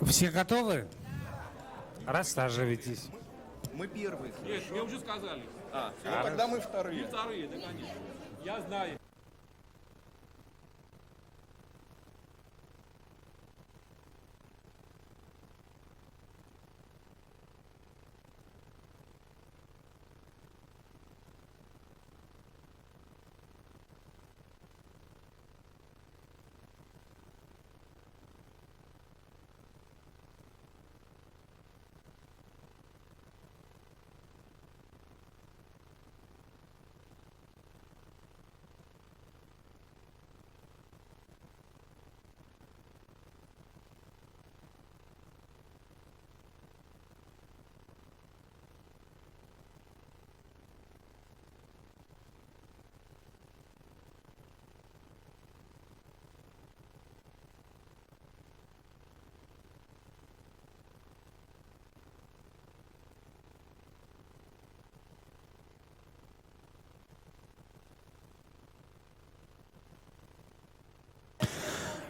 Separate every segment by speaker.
Speaker 1: Все готовы? Рассаживайтесь.
Speaker 2: Мы первые.
Speaker 3: Нет, мне уже сказали.
Speaker 2: Ну тогда мы вторые.
Speaker 3: Вторые, да, конечно. Я знаю.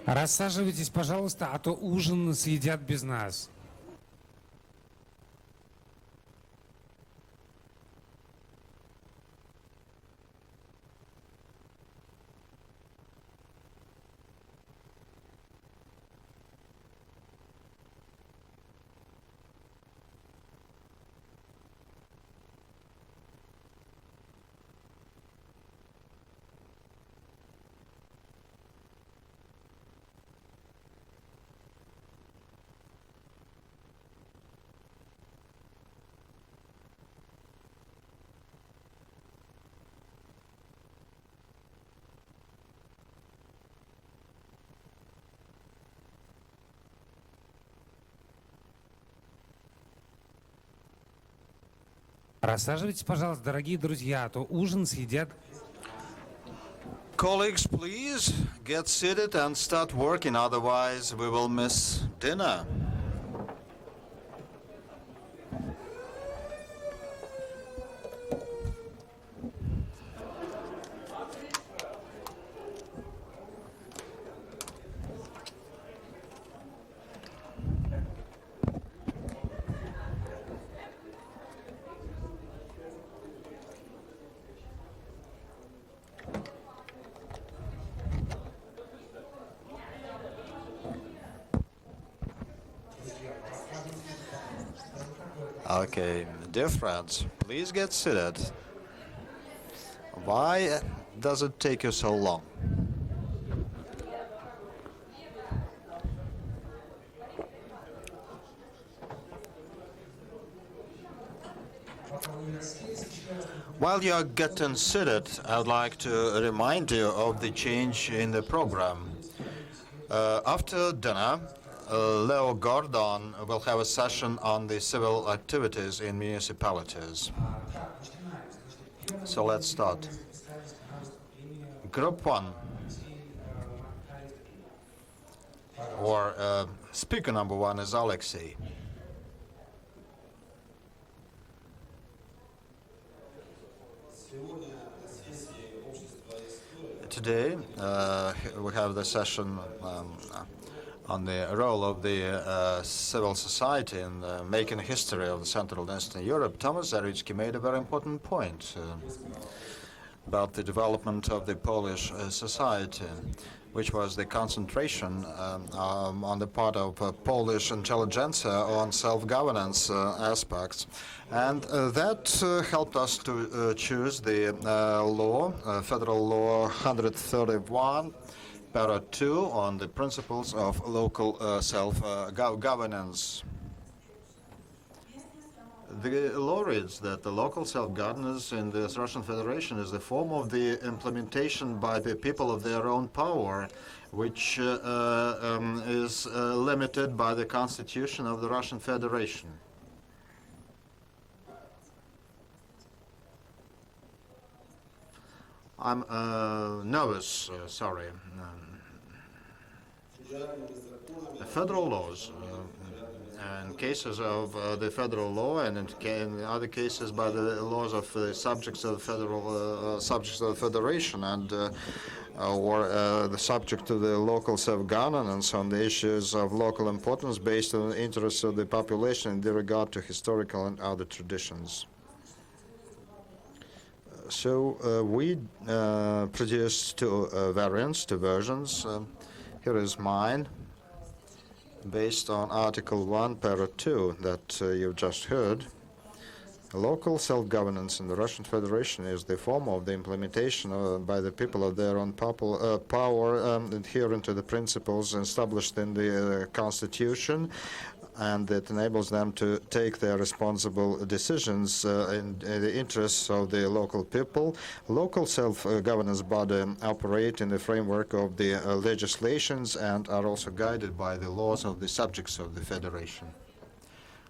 Speaker 1: Рассаживайтесь, пожалуйста, а то ужин съедят без нас. Рассаживайтесь, пожалуйста, дорогие друзья, а то ужин съедят.
Speaker 4: Colleagues, please get seated and start working, otherwise we will miss dinner. Okay, dear friends, please get seated. Why does it take you so long? While you are getting seated, I would like to remind you of the change in the program. After dinner, Leo Gordon will have a session on the civil activities in municipalities. So let's start. Group 1, or speaker number 1 is Alexei. Today we have the session on the role of the civil society in making history of Central and Eastern Europe. Thomas Zaritsky made a very important point about the development of the Polish society, which was the concentration on the part of Polish intelligentsia on self-governance aspects. And that helped us to choose the law, Federal Law 131, Para 2, on the principles of local self-governance. The law reads that the local self-governance in the Russian Federation is the form of the implementation by the people of their own power, which is limited by the Constitution of the Russian Federation. I'm nervous, sorry. The federal laws, in cases of the federal law, and in other cases by the laws of the subjects of the federal subjects of the federation, and or the subject to the local self-governance on the issues of local importance based on the interests of the population in regard to historical and other traditions. So we produced two variants, two versions. Here is mine, based on Article 1, Para 2, that you've just heard. Local self-governance in the Russian Federation is the form of the implementation by the people of their own power adhering to the principles established in the Constitution, and it enables them to take their responsible decisions in the interests of the local people. Local self-governance bodies operate in the framework of the legislations and are also guided by the laws of the subjects of the Federation.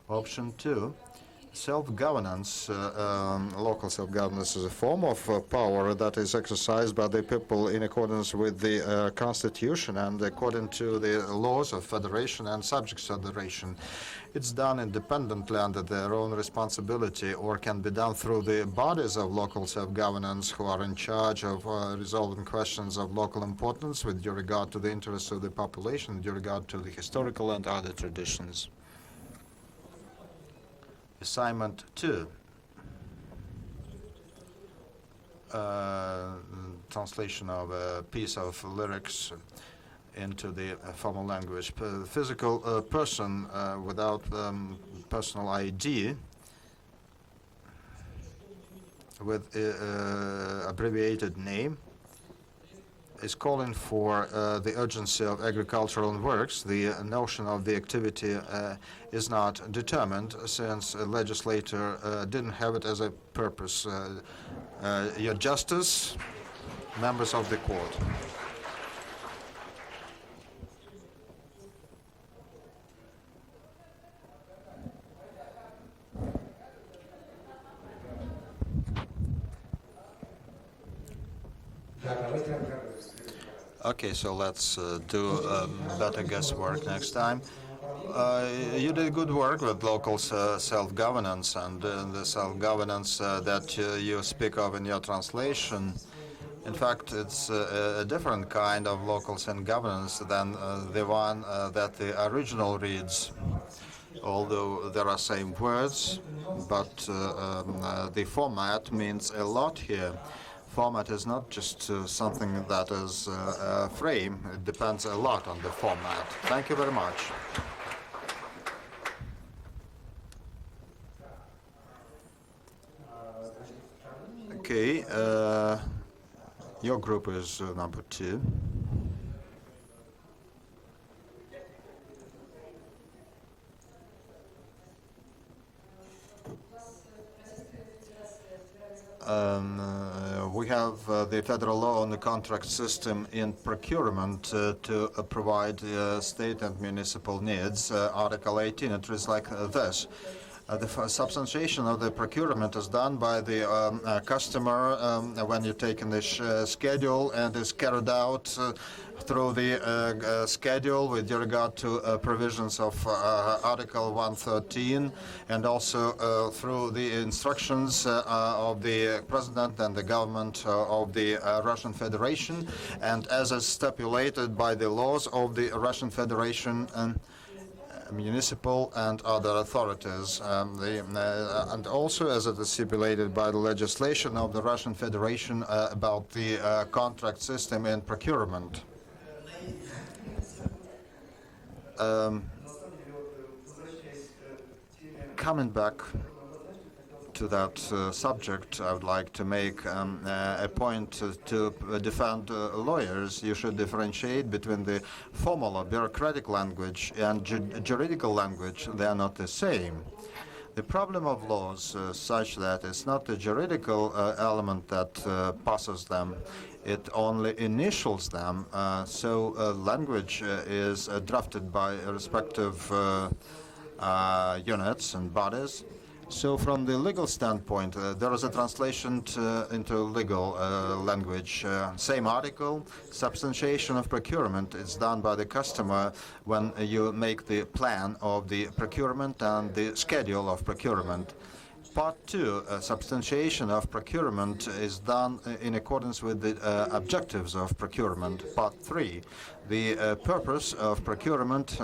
Speaker 4: Option 2. Self-governance, local self-governance is a form of power that is exercised by the people in accordance with the Constitution and according to the laws of Federation and subjects of the Federation. It's done independently under their own responsibility, or can be done through the bodies of local self-governance who are in charge of resolving questions of local importance with due regard to the interests of the population, with due regard to the historical and other traditions. Assignment 2. Translation of a piece of lyrics into the formal language. Physical person without personal ID with abbreviated name is calling for the urgency of agricultural works. The notion of the activity is not determined, since a legislator didn't have it as a purpose. Your Justice, members of the court. Okay, so let's do better guesswork next time. You did good work with local self-governance, and the self-governance that you speak of in your translation. In fact, it's a different kind of local self-governance than the one that the original reads. Although there are same words, but the format means a lot here. Format is not just something that is a frame. It depends a lot on the format. Thank you very much. Okay, your group is number 2. We have the federal law on the contract system in procurement to provide state and municipal needs. Article 18, it reads like this. The substantiation of the procurement is done by the customer when you take in this schedule, and is carried out through the schedule with regard to provisions of Article 113, and also through the instructions of the President and the government of the Russian Federation, and as is stipulated by the laws of the Russian Federation and municipal and other authorities, and also as it is stipulated by the legislation of the Russian Federation about the contract system in procurement. Coming back to that subject, I would like to make a point to defend lawyers. You should differentiate between the formal or bureaucratic language and juridical language. They are not the same. The problem of laws such that it's not the juridical element that passes them. It only initials them. So language is drafted by respective units and bodies. So from the legal standpoint, there is a translation into legal language. Same article, substantiation of procurement is done by the customer when you make the plan of the procurement and the schedule of procurement. Part 2, substantiation of procurement, is done in accordance with the objectives of procurement. Part 3, the purpose of procurement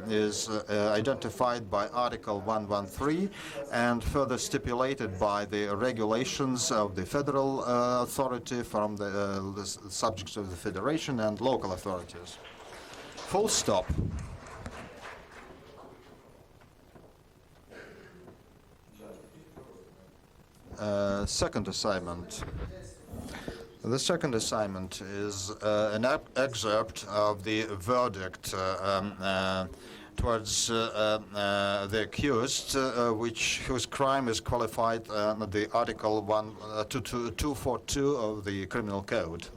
Speaker 4: is identified by Article 113 and further stipulated by the regulations of the federal authority from the subjects of the federation and local authorities. Full stop. Second assignment. The second assignment is an excerpt of the verdict towards the accused, whose crime is qualified under the Article 242 of the Criminal Code.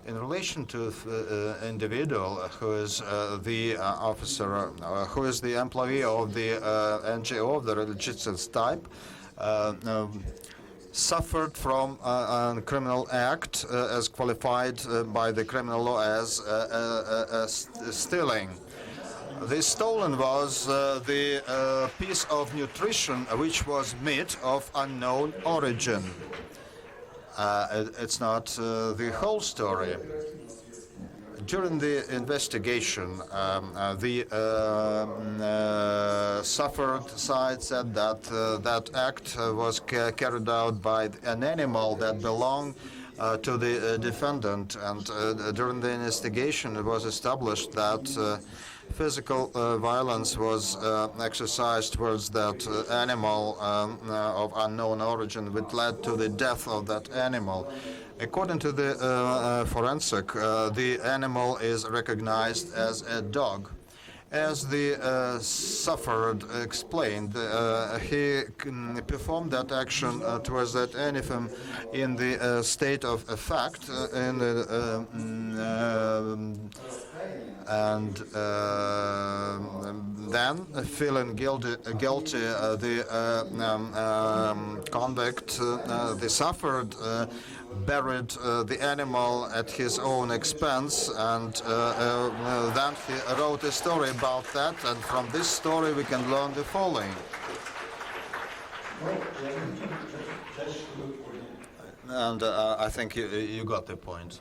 Speaker 4: In relation to the individual who is the officer, who is the employee of the NGO of the religious type, suffered from a criminal act as qualified by the criminal law as stealing. The stolen was the piece of nutrition which was meat of unknown origin. It's not the whole story. During the investigation, the suffered side said that that act was carried out by an animal that belonged to the defendant, and during the investigation it was established that physical violence was exercised towards that animal of unknown origin, which led to the death of that animal. According to the forensic, the animal is recognized as a dog. As the suffered explained, he performed that action towards that animal in the state of affect, and then, feeling guilty, the convict, the suffered, buried the animal at his own expense, and then he wrote a story about that, and from this story we can learn the following. And I think you got the point.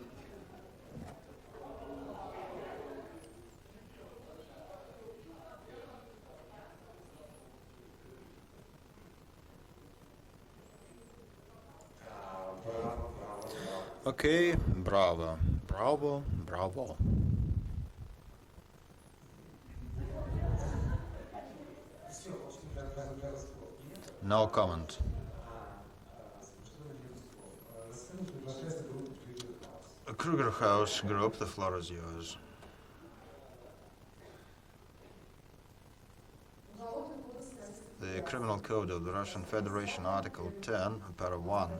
Speaker 4: Okay, bravo, bravo, bravo. No comment. Kruger House Group, the floor is yours. The Criminal Code of the Russian Federation, Article 10, Para 1.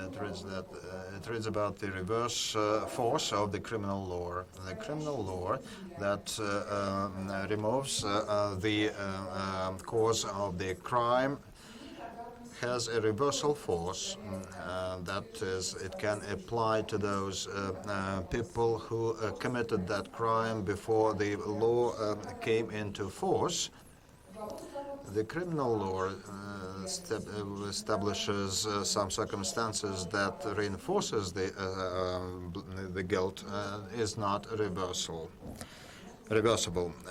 Speaker 4: It reads about the reverse force of the criminal law. The criminal law that removes the cause of the crime has a reversal force. That is, it can apply to those people who committed that crime before the law came into force. The criminal law establishes some circumstances that reinforces the guilt is not reversible.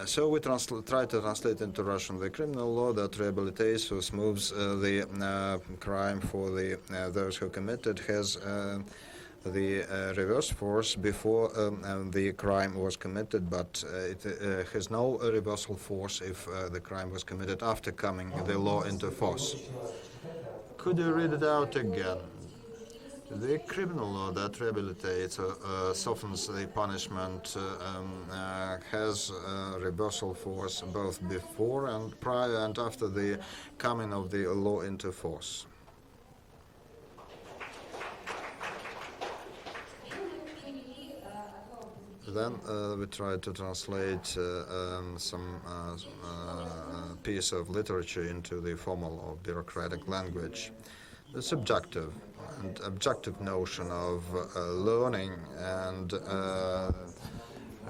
Speaker 4: So we try to translate into Russian the criminal law that rehabilitates or smooths the crime for those who committed has the reverse force before the crime was committed, but it has no reversal force if the crime was committed after coming the law into force. Could you read it out again? The criminal law that rehabilitates or softens the punishment has reversal force both before and prior and after the coming of the law into force. Then we try to translate some piece of literature into the formal or bureaucratic language. The subjective and objective notion of learning and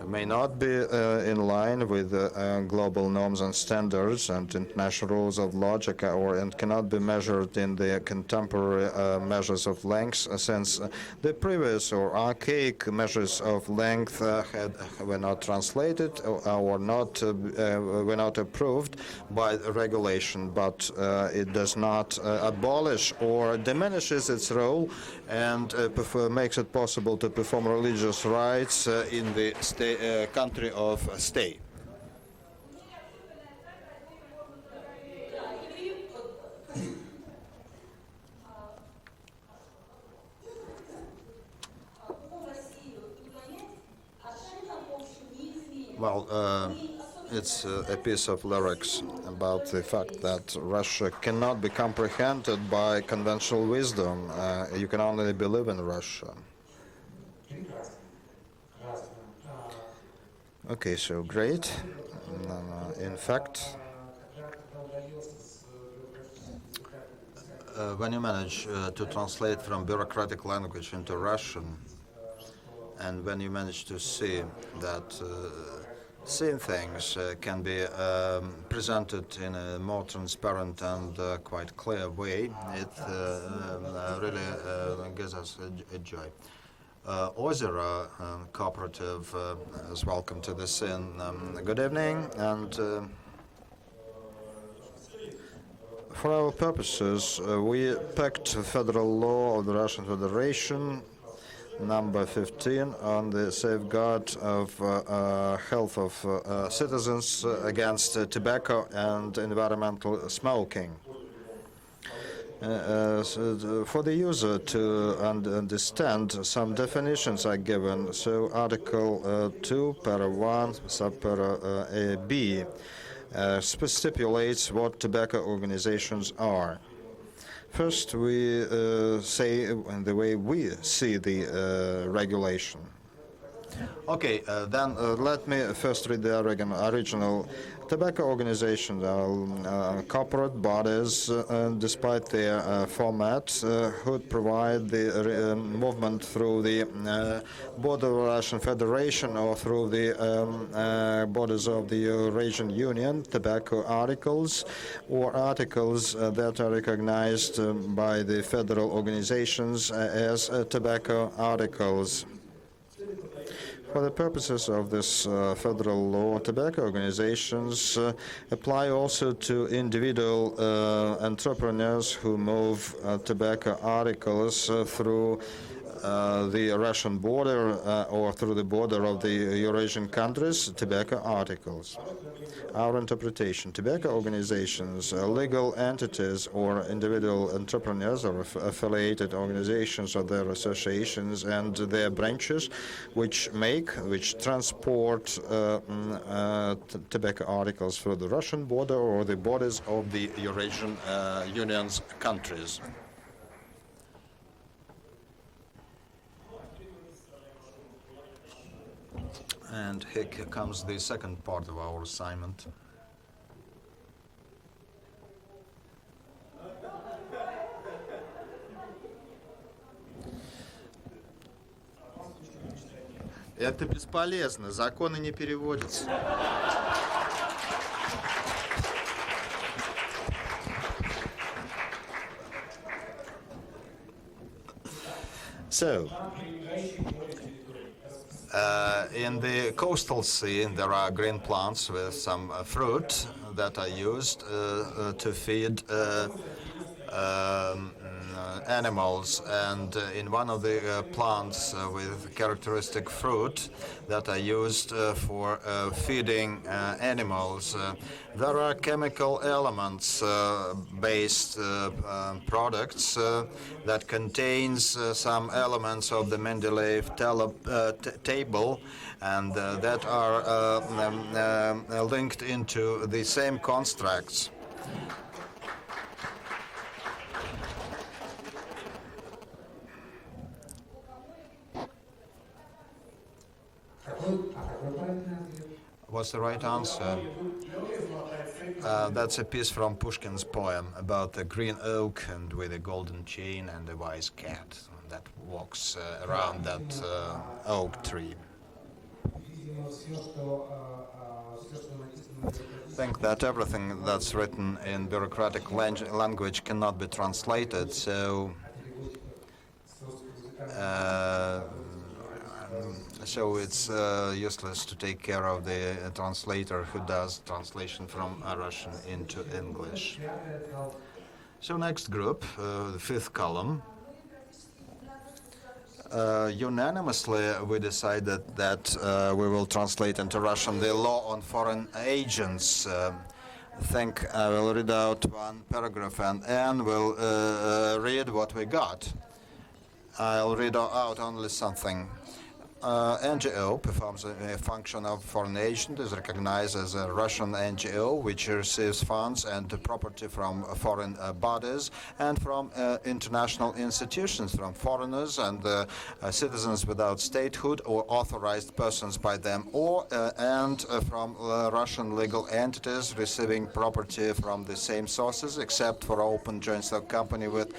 Speaker 4: may not be in line with global norms and standards and international rules of logic, and cannot be measured in the contemporary measures of length, since the previous or archaic measures of length were not translated or were not approved by regulation, but it does not abolish or diminishes its role, and makes it possible to perform religious rites in the country of stay. Well, it's a piece of lyrics about the fact that Russia cannot be comprehended by conventional wisdom. You can only believe in Russia. Okay, so great. In fact, when you manage to translate from bureaucratic language into Russian, and when you manage to see that same things can be presented in a more transparent and quite clear way, it really gives us a joy. Ozero Cooperative is welcome to the scene. Good evening, and for our purposes, we picked federal law of the Russian Federation, number 15, on the safeguard of health of citizens against tobacco and environmental smoking. For the user to understand, some definitions are given. So Article 2, Para 1, Subpara A, B stipulates what tobacco organizations are. First, we say in the way we see the regulation. Okay, then let me first read the original. Tobacco organizations are corporate bodies, despite their format, who provide the movement through the border of the Russian Federation or through the borders of the Eurasian Union, tobacco articles or articles that are recognized by the federal organizations as tobacco articles. For the purposes of this federal law, tobacco organizations apply also to individual entrepreneurs who move tobacco articles through the Russian border or through the border of the Eurasian countries, tobacco articles. Our interpretation: tobacco organizations, legal entities or individual entrepreneurs or affiliated organizations or their associations and their branches which transport tobacco articles through the Russian border or the borders of the Eurasian Union's countries. And here comes the second part of our assignment. Это бесполезно, законы не переводятся. So, in the coastal sea, there are green plants with some fruit that are used to feed animals, and in one of the plants with characteristic fruit that are used for feeding animals, there are chemical elements based products that contains some elements of the Mendeleev table, and that are linked into the same constructs. What's the right answer? That's a piece from Pushkin's poem about a green oak and with a golden chain and a wise cat that walks around that oak tree. think that everything that's written in bureaucratic language cannot be translated, so it's useless to take care of the translator who does translation from Russian into English. So next group, the fifth column. Unanimously, we decided that we will translate into Russian the law on foreign agents. I think I will read out one paragraph and Anne will read what we got. I'll read out only something. NGO performs a function of foreign agent, is recognized as a Russian NGO which receives funds and property from foreign bodies and from international institutions, from foreigners and citizens without statehood or authorized persons by them, or and from Russian legal entities receiving property from the same sources, except for open joint stock company with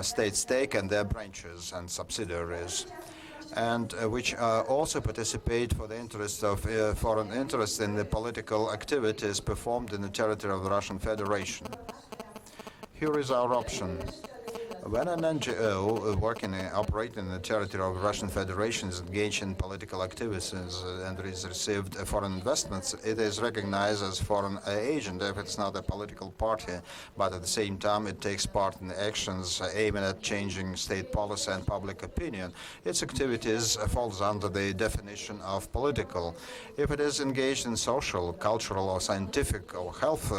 Speaker 4: state stake and their branches and subsidiaries, and which also participate for the interests of foreign interests in the political activities performed in the territory of the Russian Federation. Here is our option. When an NGO operating in the territory of the Russian Federation is engaged in political activities and is received foreign investments, it is recognized as foreign agent if it's not a political party, but at the same time it takes part in actions aiming at changing state policy and public opinion. Its activities falls under the definition of political. If it is engaged in social, cultural, or scientific or health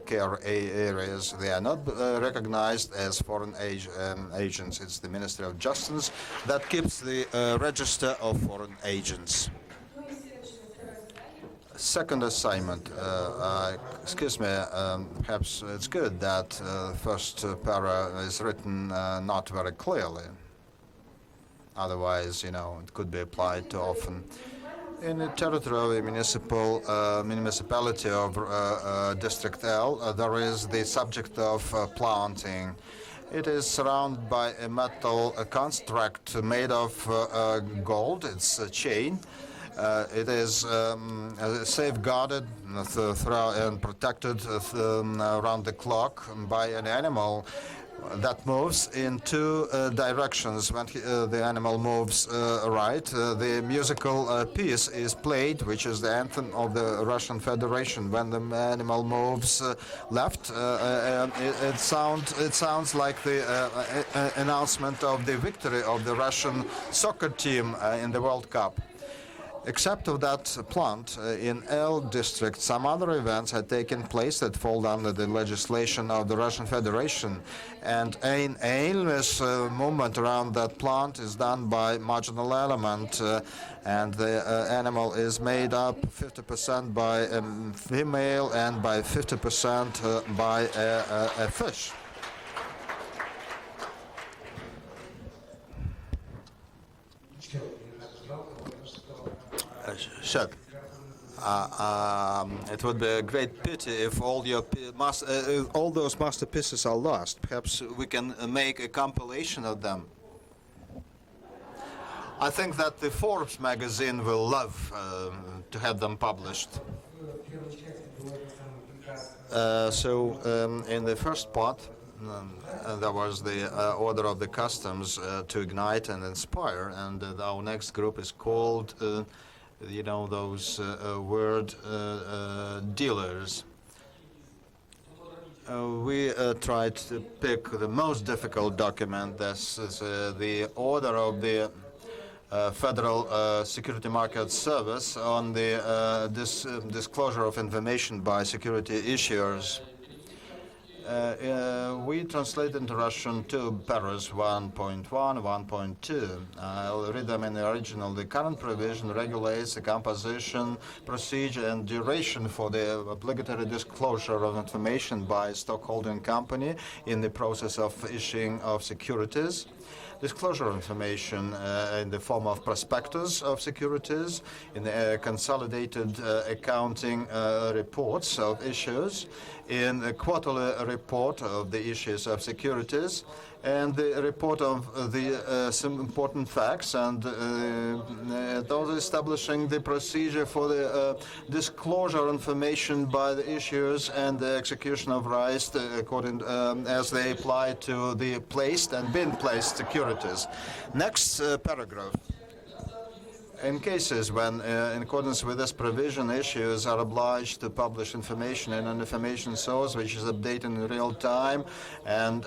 Speaker 4: care areas, they are not recognized as foreign agents. It's the Ministry of Justice that keeps the register of foreign agents. Second assignment. Excuse me, perhaps it's good that first para is written not very clearly. Otherwise, it could be applied too often. In the territory of a municipality of District L, there is the subject of planting. It is surrounded by a metal construct made of gold. It's a chain. It is safeguarded and protected around the clock by an animal that moves in two directions. When the animal moves right, the musical piece is played, which is the anthem of the Russian Federation. When the animal moves left, it sounds like the announcement of the victory of the Russian soccer team in the World Cup. Except of that plant, in L district, some other events had taken place that fall under the legislation of the Russian Federation, and an aimless movement around that plant is done by marginal element, and the animal is made up 50% by a female and by 50% by a fish. Sure. It would be a great pity if all those masterpieces are lost. Perhaps we can make a compilation of them. I think that the Forbes magazine will love to have them published. In the first part, there was the order of the customs to ignite and inspire, and our next group is called those word dealers. We tried to pick the most difficult document. This is the order of the Federal Security Market Service on the disclosure of information by security issuers. We translate into Russian two paras, 1.1, 1.2. I'll read them in the original. The current provision regulates the composition, procedure, and duration for the obligatory disclosure of information by a stockholding company in the process of issuing of securities. Disclosure of information in the form of prospectus of securities, in the consolidated accounting reports of issues, in a quarterly report of the issues of securities, and the report of some important facts, and those establishing the procedure for the disclosure information by the issuers and the execution of rights according as they apply to the placed and been placed securities. Next paragraph. In cases when, in accordance with this provision, issuers are obliged to publish information in an information source which is updated in real time and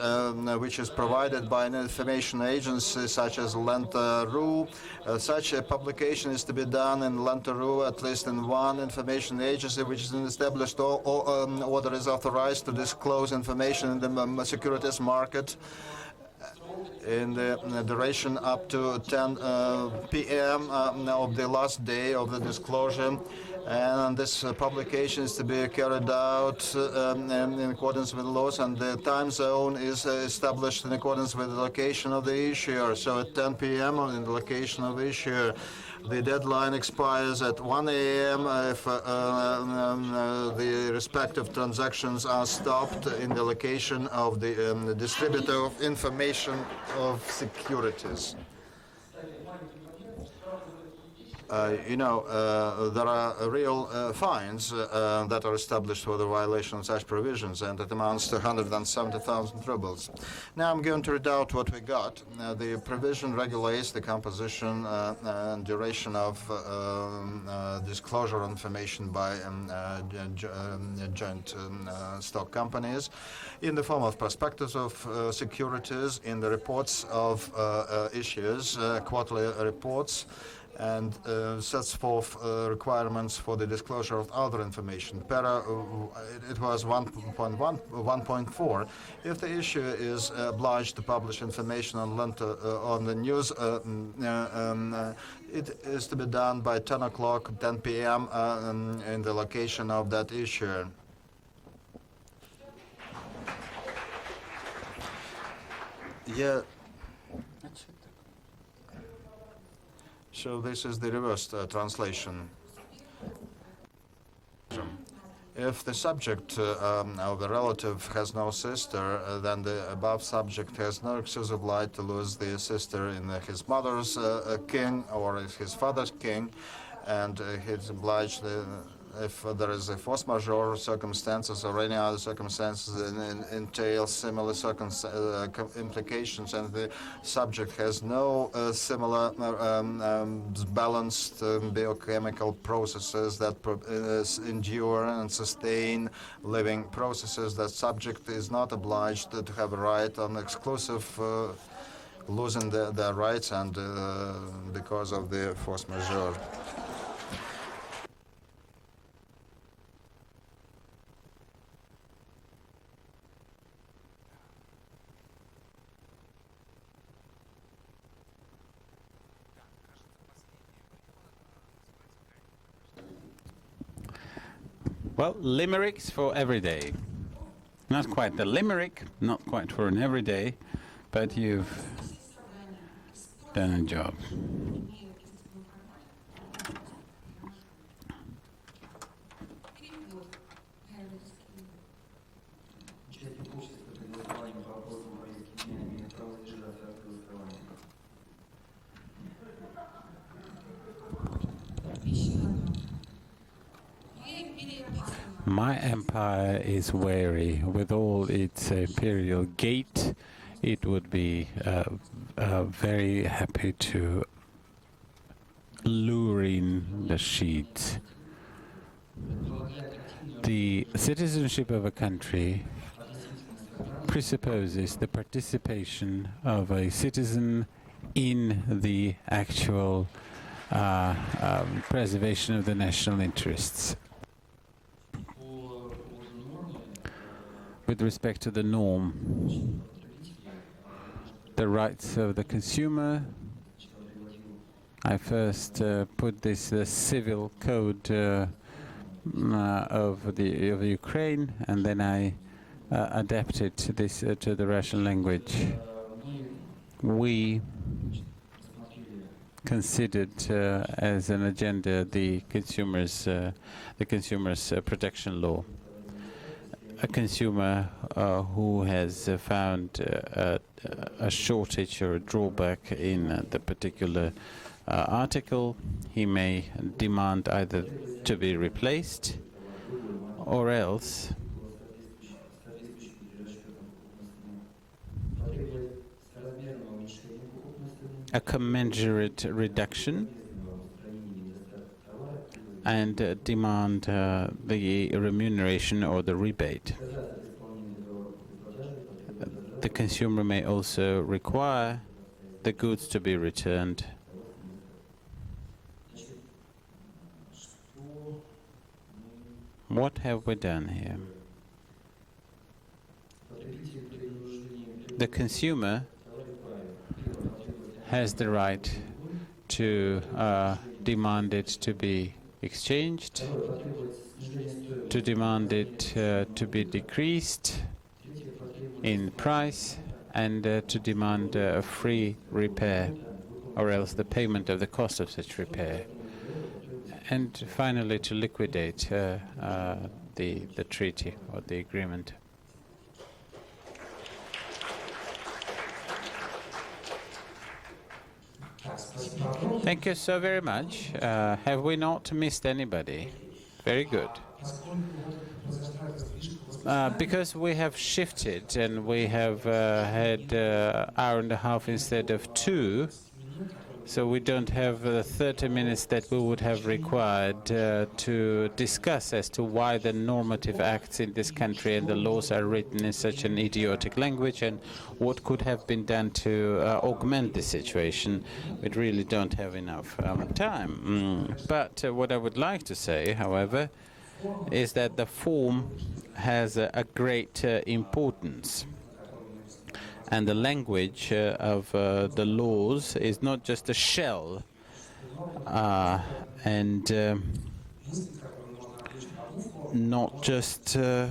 Speaker 4: which is provided by an information agency such as Lenta.ru, such a publication is to be done in Lenta.ru at least in one information agency which is an established order is authorized to disclose information in the securities market in the duration up to 10 p.m. Of the last day of the disclosure. And this publication is to be carried out in accordance with the laws, and the time zone is established in accordance with the location of the issuer. So at 10 p.m. in the location of the issuer. The deadline expires at 1 a.m. If the respective transactions are stopped in the location of the distributor of information of securities. There are real fines that are established for the violation of such provisions, and it amounts to 170,000 rubles. Now I'm going to read out what we got. The provision regulates the composition and duration of disclosure information by joint stock companies in the form of prospectus of securities, in the reports of issues, quarterly reports, and sets forth requirements for the disclosure of other information. It was 1.4. If the issuer is obliged to publish information on the news, it is to be done by 10 o'clock, 10 p.m. In the location of that issuer. Yeah. So this is the reversed translation. If the subject of the relative has no sister, then the above subject has no exclusive right to lose the sister in his mother's kin or his father's kin, and he's obliged if there is a force majeure circumstances or any other circumstances entail similar implications, and the subject has no similar balanced biochemical processes that endure and sustain living processes, that subject is not obliged to have a right on exclusive losing their rights and because of the force majeure.
Speaker 5: Well, limericks for every day. Not quite the limerick, not quite for an everyday, but you've done a job. My empire is weary. With all its imperial gate, it would be very happy to lure in the sheets. The citizenship of a country presupposes the participation of a citizen in the actual preservation of the national interests. With respect to the norm, the rights of the consumer, I first put this civil code of Ukraine, and then I adapted this to the Russian language. We considered as an agenda the consumers protection law. a consumer who has found a shortage or a drawback in the particular article, he may demand either to be replaced or else a commensurate reduction and demand the remuneration or the rebate. The consumer may also require the goods to be returned. What have we done here? The consumer has the right to demand it to be exchanged, to demand it to be decreased in price, and to demand a free repair, or else the payment of the cost of such repair. And finally, to liquidate the treaty or the agreement. Thank you so very much. Have we not missed anybody? Very good. Because we have shifted and we have had hour and a half instead of 2, so we don't have the 30 minutes that we would have required to discuss as to why the normative acts in this country and the laws are written in such an idiotic language and what could have been done to augment the situation. We really don't have enough time. But what I would like to say, however, is that the form has a great importance. And the language of the laws is not just a shell and not just a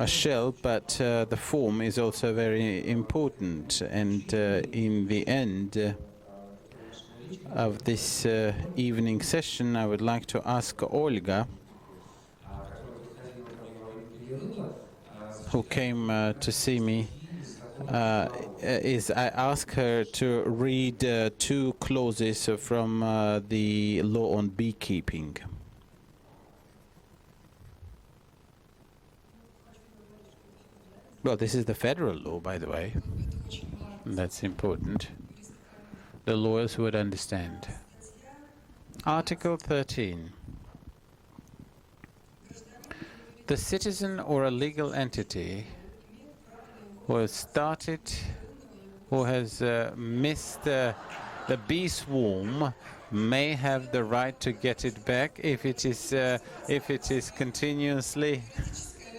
Speaker 5: shell, but the form is also very important. And in the end of this evening session, I would like to ask Olga, who came to see me, I ask her to read 2 clauses from the law on beekeeping. Well, this is the federal law, by the way. That's important. The lawyers would understand. Article 13. The citizen or a legal entity who has started, who has missed the bee swarm, may have the right to get it back if it is continuously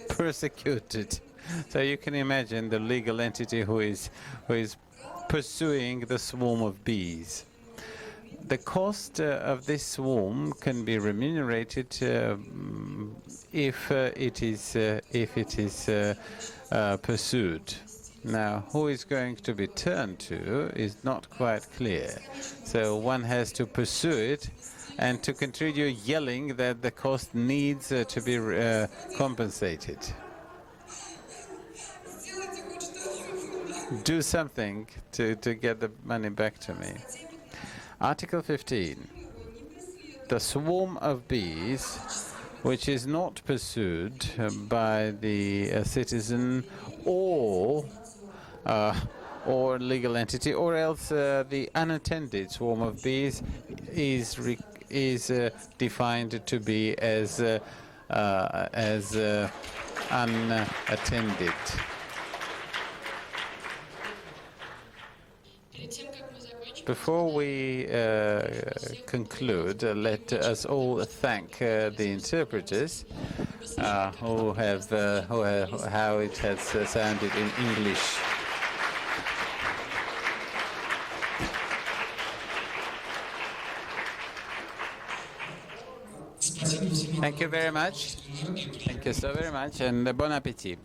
Speaker 5: persecuted. So you can imagine the legal entity who is pursuing the swarm of bees. The cost of this swarm can be remunerated if it is pursued. Now, who is going to be turned to is not quite clear. So one has to pursue it and to continue yelling that the cost needs to be compensated. Do something to get the money back to me. Article 15. The swarm of bees, which is not pursued by the citizen or legal entity, or else the unattended swarm of bees is defined to be as unattended. Before we conclude, let us all thank the interpreters who have how it has sounded in English. Thank you very much. Thank you so very much, and bon appétit.